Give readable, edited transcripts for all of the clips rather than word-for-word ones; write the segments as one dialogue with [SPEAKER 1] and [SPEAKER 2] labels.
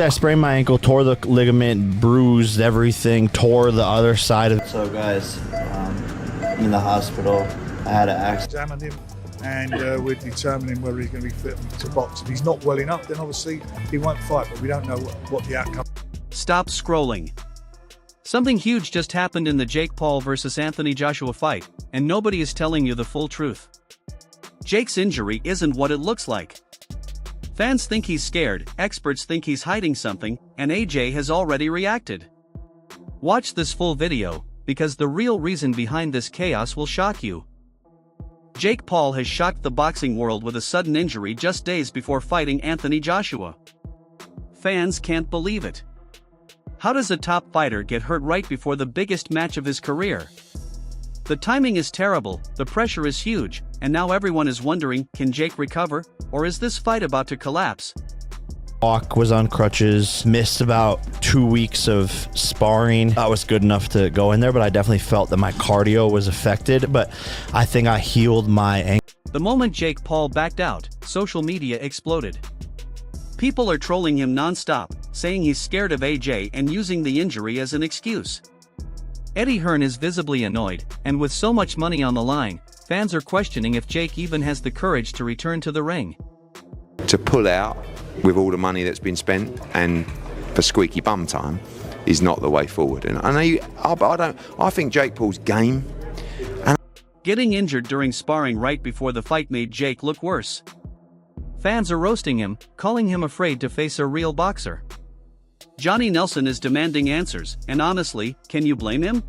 [SPEAKER 1] I sprained my ankle, tore the ligament, bruised everything, tore the other side of it. So guys, I'm in the hospital. I had an accident.
[SPEAKER 2] Examined him, and we're determining whether he's going to be fit to box. If he's not well enough, then obviously he won't fight, but we don't know what the outcome.
[SPEAKER 3] Stop scrolling. Something huge just happened in the Jake Paul vs. Anthony Joshua fight, and nobody is telling you the full truth. Jake's injury isn't what it looks like. Fans think he's scared, experts think he's hiding something, and AJ has already reacted. Watch this full video, because the real reason behind this chaos will shock you. Jake Paul has shocked the boxing world with a sudden injury just days before fighting Anthony Joshua. Fans can't believe it. How does a top fighter get hurt right before the biggest match of his career? The timing is terrible, the pressure is huge, and now everyone is wondering, can Jake recover, or is this fight about to collapse?
[SPEAKER 1] Walk, was on crutches, missed about 2 weeks of sparring. That was good enough to go in there, but I definitely felt that my cardio was affected, but I think I healed my ankle.
[SPEAKER 3] The moment Jake Paul backed out, social media exploded. People are trolling him non-stop, saying he's scared of AJ and using the injury as an excuse. Eddie Hearn is visibly annoyed, and with so much money on the line, fans are questioning if Jake even has the courage to return to the ring.
[SPEAKER 4] To pull out with all the money that's been spent and for squeaky bum time is not the way forward. And I think Jake Paul's game.
[SPEAKER 3] Getting injured during sparring right before the fight made Jake look worse. Fans are roasting him, calling him afraid to face a real boxer. Johnny Nelson is demanding answers, and honestly, can you blame him?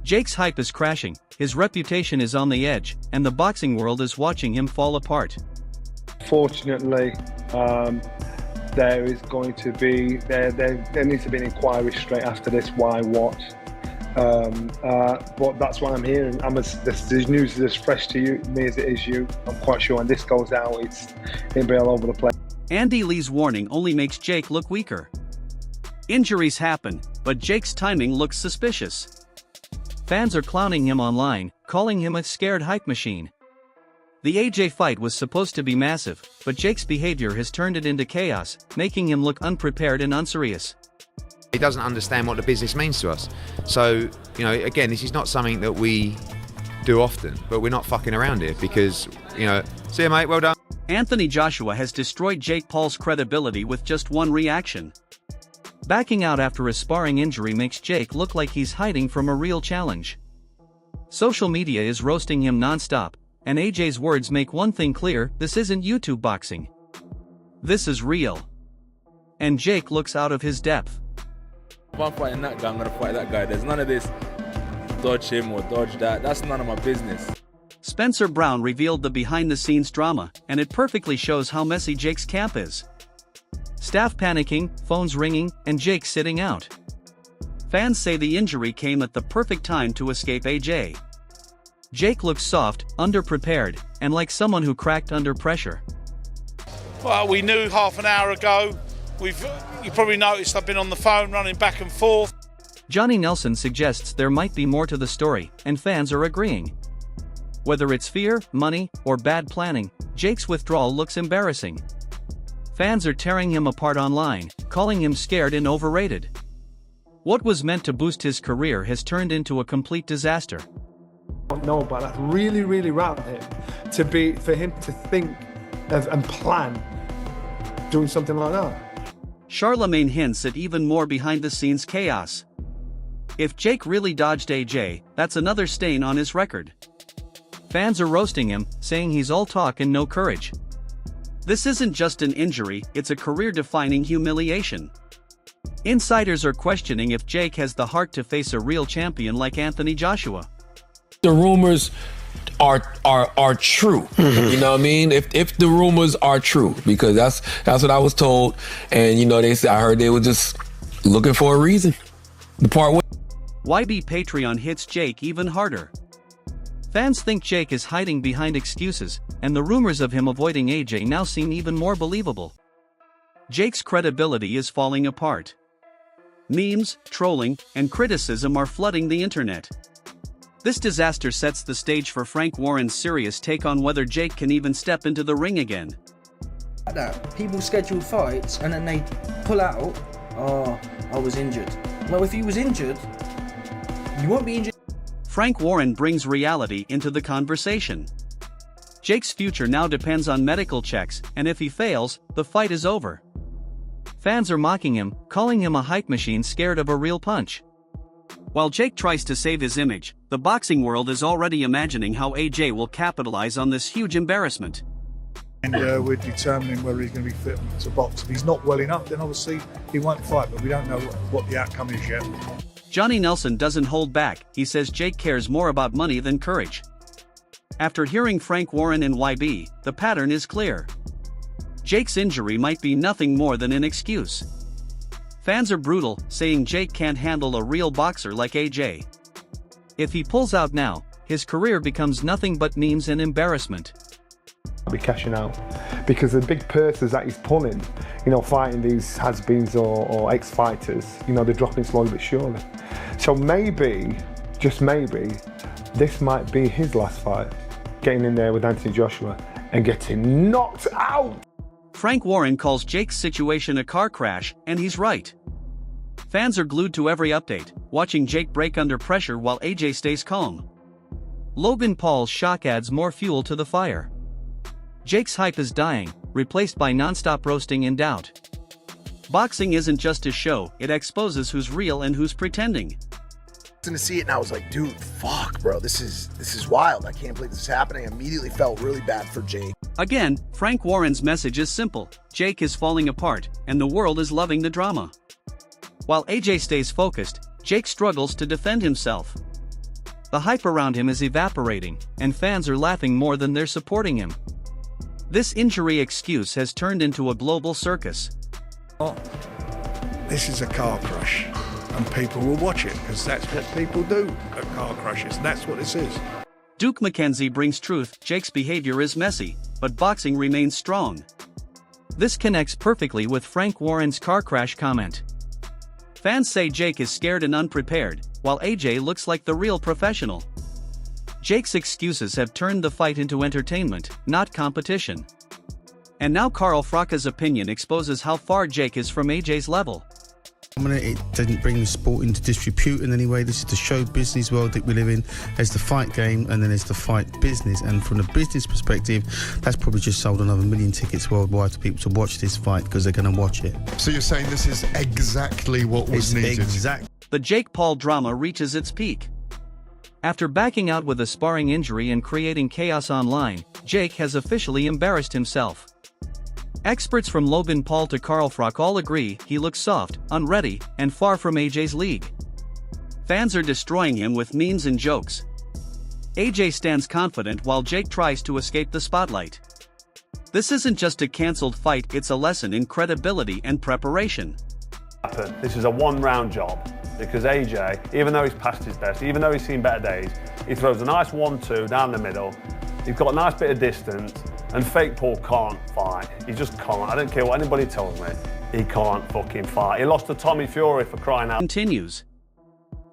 [SPEAKER 3] Jake's hype is crashing, his reputation is on the edge, and the boxing world is watching him fall apart.
[SPEAKER 5] Fortunately, there is going to be, there needs to be an inquiry straight after this, why, what. But that's what I'm hearing. The news is as fresh to me as it is you. I'm quite sure when this goes out, it'll be all over the place.
[SPEAKER 3] Andy Lee's warning only makes Jake look weaker. Injuries happen, but Jake's timing looks suspicious. Fans are clowning him online, calling him a scared hype machine. The AJ fight was supposed to be massive, but Jake's behavior has turned it into chaos, making him look unprepared and unserious.
[SPEAKER 4] He doesn't understand what the business means to us. So, again, this is not something that we do often, but we're not fucking around here because, see you, mate, well done.
[SPEAKER 3] Anthony Joshua has destroyed Jake Paul's credibility with just one reaction. Backing out after a sparring injury makes Jake look like he's hiding from a real challenge. Social media is roasting him non-stop, and AJ's words make one thing clear: this isn't YouTube boxing. This is real. And Jake looks out of his depth.
[SPEAKER 6] If I'm fighting that guy, I'm gonna fight that guy. There's none of this dodge him or dodge that. That's none of my business.
[SPEAKER 3] Spencer Brown revealed the behind-the-scenes drama, and it perfectly shows how messy Jake's camp is. Staff panicking, phones ringing, and Jake sitting out. Fans say the injury came at the perfect time to escape AJ. Jake looks soft, underprepared, and like someone who cracked under pressure.
[SPEAKER 7] Well, we knew half an hour ago. You probably noticed I've been on the phone running back and forth.
[SPEAKER 3] Johnny Nelson suggests there might be more to the story, and fans are agreeing. Whether it's fear, money, or bad planning, Jake's withdrawal looks embarrassing. Fans are tearing him apart online, calling him scared and overrated. What was meant to boost his career has turned into a complete disaster.
[SPEAKER 5] I don't know, but that's really, really rattled him for him to think of and plan doing something like that.
[SPEAKER 3] Charlemagne hints at even more behind-the-scenes chaos. If Jake really dodged AJ, that's another stain on his record. Fans are roasting him, saying he's all talk and no courage. This isn't just an injury, it's a career-defining humiliation. Insiders are questioning if Jake has the heart to face a real champion like Anthony Joshua.
[SPEAKER 8] The rumors are true. You know what I mean? If the rumors are true, because that's what I was told, and they said, I heard they were just looking for a reason to part ways.
[SPEAKER 3] YB Patreon hits Jake even harder. Fans think Jake is hiding behind excuses, and the rumors of him avoiding AJ now seem even more believable. Jake's credibility is falling apart. Memes, trolling, and criticism are flooding the internet. This disaster sets the stage for Frank Warren's serious take on whether Jake can even step into the ring again.
[SPEAKER 9] that. People schedule fights and then they pull out. Oh, I was injured. Well, if you was injured, you won't be injured.
[SPEAKER 3] Frank Warren brings reality into the conversation. Jake's future now depends on medical checks, and if he fails, the fight is over. Fans are mocking him, calling him a hype machine scared of a real punch. While Jake tries to save his image, the boxing world is already imagining how AJ will capitalize on this huge embarrassment.
[SPEAKER 2] And we're determining whether he's going to be fit to box. If he's not well enough, then obviously he won't fight, but we don't know what the outcome is yet.
[SPEAKER 3] Johnny Nelson doesn't hold back. He says Jake cares more about money than courage. After hearing Frank Warren and YB, the pattern is clear. Jake's injury might be nothing more than an excuse. Fans are brutal, saying Jake can't handle a real boxer like AJ. If he pulls out now, his career becomes nothing but memes and embarrassment.
[SPEAKER 5] I'll be cashing out because the big purses that he's pulling, you know, fighting these has-beens or ex-fighters, you know, they're dropping slowly but surely. So maybe, just maybe, this might be his last fight, getting in there with Anthony Joshua and getting knocked out.
[SPEAKER 3] Frank Warren calls Jake's situation a car crash, and he's right. Fans are glued to every update, watching Jake break under pressure while AJ stays calm. Logan Paul's shock adds more fuel to the fire. Jake's hype is dying, replaced by non-stop roasting and doubt. Boxing isn't just a show, it exposes who's real and who's pretending.
[SPEAKER 10] To see it and I was like, dude, fuck, bro, this is wild. I can't believe this is happening. I immediately felt really bad for Jake.
[SPEAKER 3] Again, Frank Warren's message is simple. Jake is falling apart, and the world is loving the drama. While AJ stays focused, Jake struggles to defend himself. The hype around him is evaporating, and fans are laughing more than they're supporting him. This injury excuse has turned into a global circus.
[SPEAKER 2] This is a car crash, and people will watch it because that's what people do at car crashes. That's what this is.
[SPEAKER 3] Duke McKenzie brings truth. Jake's behavior is messy, but boxing remains strong. This connects perfectly with Frank Warren's car crash comment. Fans say Jake is scared and unprepared, while AJ looks like the real professional. Jake's excuses have turned the fight into entertainment, not competition. And now Carl Fraka's opinion exposes how far Jake is from AJ's level.
[SPEAKER 11] It didn't bring the sport into disrepute in any way. This is the show business world that we live in. There's the fight game and then there's the fight business. And from the business perspective, that's probably just sold another 1 million tickets worldwide to people to watch this fight because they're going to watch it.
[SPEAKER 12] So you're saying this is exactly what was needed?
[SPEAKER 3] The Jake Paul drama reaches its peak. After backing out with a sparring injury and creating chaos online, Jake has officially embarrassed himself. Experts from Logan Paul to Carl Froch all agree he looks soft, unready, and far from AJ's league. Fans are destroying him with memes and jokes. AJ stands confident while Jake tries to escape the spotlight. This isn't just a cancelled fight, it's a lesson in credibility and preparation.
[SPEAKER 13] This is a one-round job because AJ, even though he's past his best, even though he's seen better days, he throws a nice 1-2 down the middle. He's got a nice bit of distance, and fake Paul can't fight. He just can't. I don't care what anybody tells me. He can't fucking fight. He lost to Tommy Fury for crying out.
[SPEAKER 3] Continues.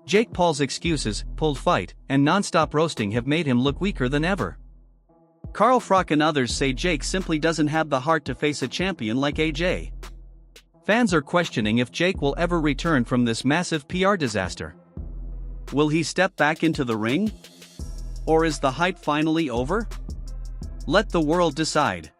[SPEAKER 3] Jake Paul's excuses, pulled fight, and non-stop roasting have made him look weaker than ever. Carl Froch and others say Jake simply doesn't have the heart to face a champion like AJ. Fans are questioning if Jake will ever return from this massive PR disaster. Will he step back into the ring? Or is the hype finally over? Let the world decide.